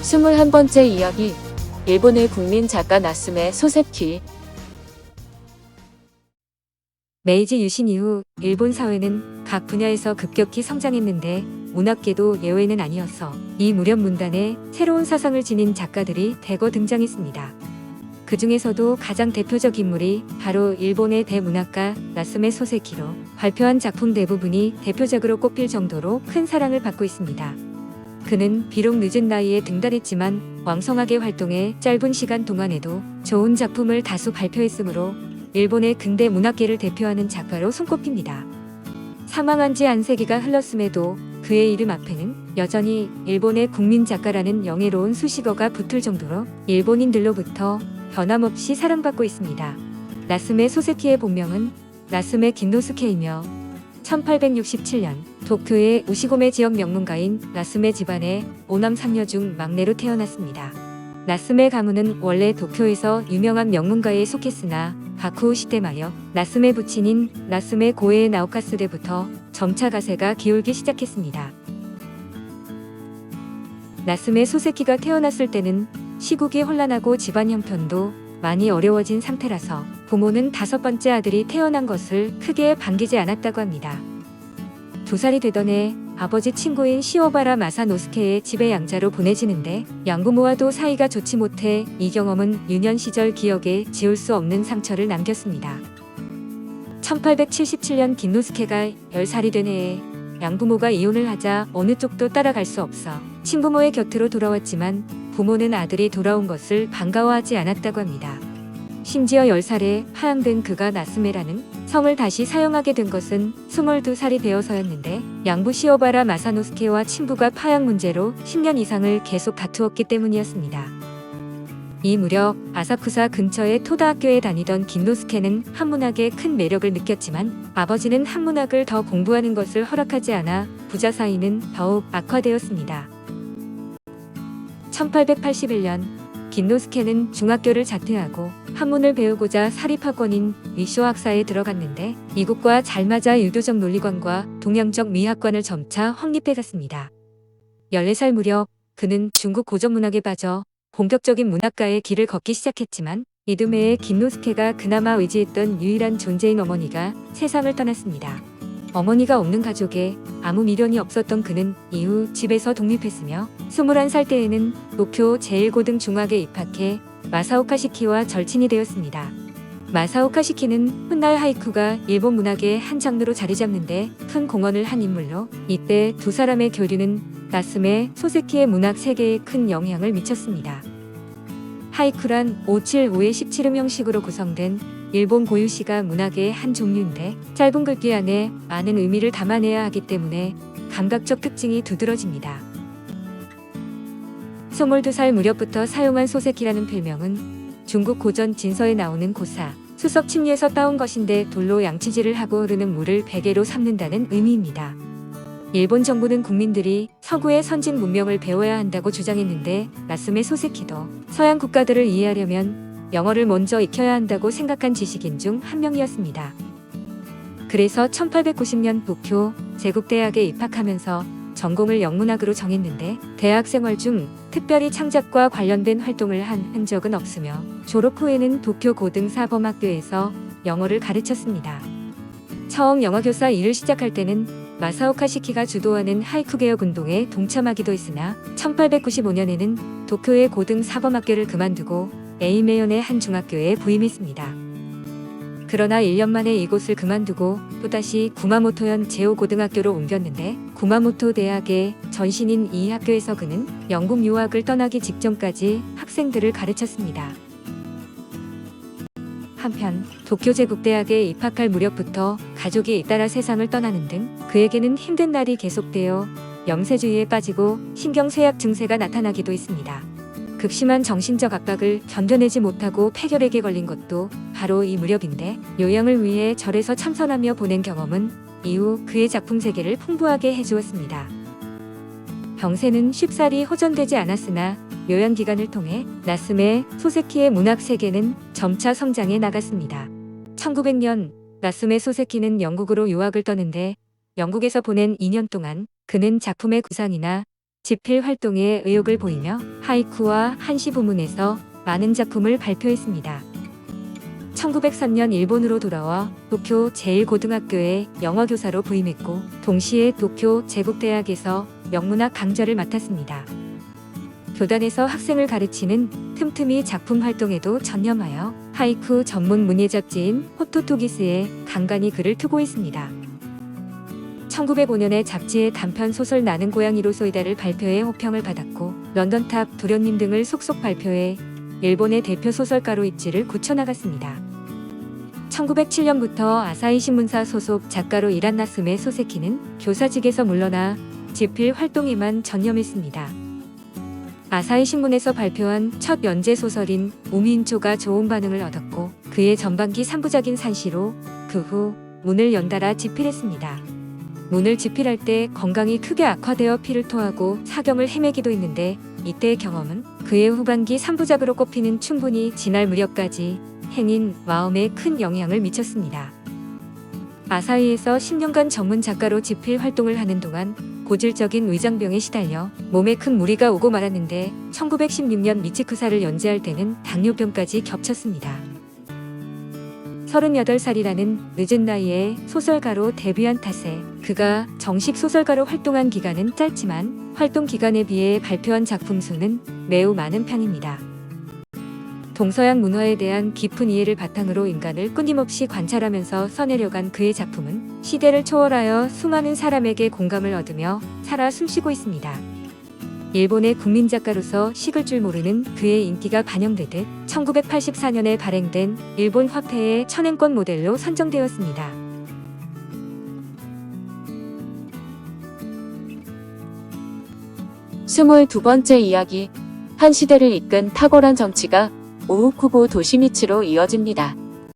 21번째 이야기. 일본의 국민 작가 나스메 소세키. 메이지 유신 이후 일본 사회는 각 분야에서 급격히 성장했는데 문학계도 예외는 아니었어. 이 무렵 문단에 새로운 사상을 지닌 작가들이 대거 등장했습니다. 그 중에서도 가장 대표적 인물이 바로 일본의 대문학가 나스메 소세키로 발표한 작품 대부분이 대표작으로 꼽힐 정도로 큰 사랑을 받고 있습니다. 그는 비록 늦은 나이에 등단했지만 왕성하게 활동해 짧은 시간 동안에도 좋은 작품을 다수 발표했으므로 일본의 근대 문학계를 대표하는 작가로 손꼽힙니다. 사망한 지 안세기가 흘렀음에도 그의 이름 앞에는 여전히 일본의 국민 작가라는 영예로운 수식어가 붙을 정도로 일본인들로부터 변함없이 사랑받고 있습니다. 나스메 소세키의 본명은 나스메 긴노스케이며 1867년 도쿄의 우시고메 지역 명문가인 나스메 집안의 5남 3녀 중 막내로 태어났습니다. 나스메 가문은 원래 도쿄에서 유명한 명문가에 속했으나 바쿠 시대 마여 나스메 부친인 나스메 고에의 나오카스 때부터 점차 가세가 기울기 시작했습니다. 나스메 소세키가 태어났을 때는 시국이 혼란하고 집안 형편도 많이 어려워진 상태라서 부모는 5번째 아들이 태어난 것을 크게 반기지 않았다고 합니다. 2살이 되던 해 아버지 친구인 시오바라 마사노스케의 집에 양자로 보내지는데 양부모와도 사이가 좋지 못해 이 경험은 유년 시절 기억에 지울 수 없는 상처를 남겼습니다. 1877년 긴노스케가 10살이 된 해에 양부모가 이혼을 하자 어느 쪽도 따라갈 수 없어 친부모의 곁으로 돌아왔지만 부모는 아들이 돌아온 것을 반가워하지 않았다고 합니다. 심지어 10살에 파양된 그가 나스메라는 성을 다시 사용하게 된 것은 22살이 되어서였는데 양부 시오바라 마사노스케와 친부가 파양 문제로 10년 이상을 계속 다투었기 때문이었습니다. 이 무렵 아사쿠사 근처의 토다학교에 다니던 긴노스케는 한문학에 큰 매력을 느꼈지만 아버지는 한문학을 더 공부하는 것을 허락하지 않아 부자 사이는 더욱 악화되었습니다. 1881년 긴노스케는 중학교를 자퇴하고 한문을 배우고자 사립학원인 위쇼학사에 들어갔는데 이곳과 잘 맞아 유교적 논리관과 동양적 미학관을 점차 확립해갔습니다. 14살 무렵 그는 중국 고전문학에 빠져 본격적인 문학가의 길을 걷기 시작했지만 이듬해에 긴노스케가 그나마 의지했던 유일한 존재인 어머니가 세상을 떠났습니다. 어머니가 없는 가족에 아무 미련이 없었던 그는 이후 집에서 독립했으며 21살 때에는 도쿄 제1고등중학에 입학해 마사오카 시키와 절친이 되었습니다. 마사오카 시키는 훗날 하이쿠가 일본 문학의 한 장르로 자리 잡는데 큰 공헌을 한 인물로 이때 두 사람의 교류는 나스메 소세키의 문학 세계에 큰 영향을 미쳤습니다. 하이쿠란 575의 17음 형식으로 구성된 일본 고유시가 문학의 한 종류인데 짧은 글귀 안에 많은 의미를 담아내야 하기 때문에 감각적 특징이 두드러집니다. 22살 무렵부터 사용한 소세키라는 별명은 중국 고전 진서에 나오는 고사, 수석 침리에서 따온 것인데 돌로 양치질을 하고 흐르는 물을 베개로 삼는다는 의미입니다. 일본 정부는 국민들이 서구의 선진 문명을 배워야 한다고 주장했는데 나스메 소세키도 서양 국가들을 이해하려면 영어를 먼저 익혀야 한다고 생각한 지식인 중 한 명이었습니다. 그래서 1890년 도쿄 제국대학에 입학하면서 전공을 영문학으로 정했는데 대학 생활 중 특별히 창작과 관련된 활동을 한 흔적은 없으며 졸업 후에는 도쿄 고등사범학교에서 영어를 가르쳤습니다. 처음 영어교사 일을 시작할 때는 마사오카 시키가 주도하는 하이쿠 개혁 운동에 동참하기도 했으나 1895년에는 도쿄의 고등사범학교를 그만두고 에이메현의 한 중학교에 부임했습니다. 그러나 1년 만에 이곳을 그만두고 또다시 구마모토현 제5고등학교로 옮겼는데 구마모토 대학의 전신인 이 학교에서 그는 영국 유학을 떠나기 직전까지 학생들을 가르쳤습니다. 한편 도쿄 제국대학에 입학할 무렵부터 가족이 잇따라 세상을 떠나는 등 그에게는 힘든 날이 계속되어 염세주의에 빠지고 신경쇠약 증세가 나타나기도 했습니다. 극심한 정신적 압박을 견뎌내지 못하고 폐결핵에 걸린 것도 바로 이 무렵인데 요양을 위해 절에서 참선하며 보낸 경험은 이후 그의 작품 세계를 풍부하게 해주었습니다. 병세는 쉽사리 호전되지 않았으나 요양기간을 통해 나스메 소세키의 문학 세계는 점차 성장해 나갔습니다. 1900년 나스메 소세키는 영국으로 유학을 떠는데 영국에서 보낸 2년 동안 그는 작품의 구상이나 집필 활동에 의욕을 보이며 하이쿠와 한시 부문에서 많은 작품을 발표했습니다. 1903년 일본으로 돌아와 도쿄 제1고등학교에 영어교사로 부임했고 동시에 도쿄 제국대학에서 명문학 강좌를 맡았습니다. 교단에서 학생을 가르치는 틈틈이 작품 활동에도 전념하여 하이쿠 전문 문예 잡지인 호토토기스에 간간히 글을 투고했습니다. 1905년에 잡지의 단편 소설 나는 고양이로 쏘이다를 발표해 호평을 받았고 런던탑 도련님 등을 속속 발표해 일본의 대표 소설가로 입지를 굳혀나갔습니다. 1907년부터 아사히 신문사 소속 작가로 일한 나스메 소세키는 교사직에서 물러나 집필 활동에만 전념했습니다. 아사히 신문에서 발표한 첫 연재 소설인 우미인초가 좋은 반응을 얻었고 그의 전반기 3부작인 산시로 그 후 문을 연달아 집필했습니다. 문을 집필할 때 건강이 크게 악화되어 피를 토하고 사경을 헤매기도 했는데 이때의 경험은 그의 후반기 3부작으로 꼽히는 충분히 지날 무렵까지 행인 마음에 큰 영향을 미쳤습니다. 아사히에서 10년간 전문 작가로 집필 활동을 하는 동안 고질적인 위장병에 시달려 몸에 큰 무리가 오고 말았는데 1916년 미치쿠사를 연재할 때는 당뇨병까지 겹쳤습니다. 38살이라는 늦은 나이에 소설가로 데뷔한 탓에 그가 정식 소설가로 활동한 기간은 짧지만 활동 기간에 비해 발표한 작품 수는 매우 많은 편입니다. 동서양 문화에 대한 깊은 이해를 바탕으로 인간을 끊임없이 관찰하면서 써내려간 그의 작품은 시대를 초월하여 수많은 사람에게 공감을 얻으며 살아 숨쉬고 있습니다. 일본의 국민 작가로서 식을 줄 모르는 그의 인기가 반영되듯 1984년에 발행된 일본 화폐의 천엔권 모델로 선정되었습니다. 스물두 번째 이야기. 한 시대를 이끈 탁월한 정치가 오후쿠보 도시미츠로 이어집니다.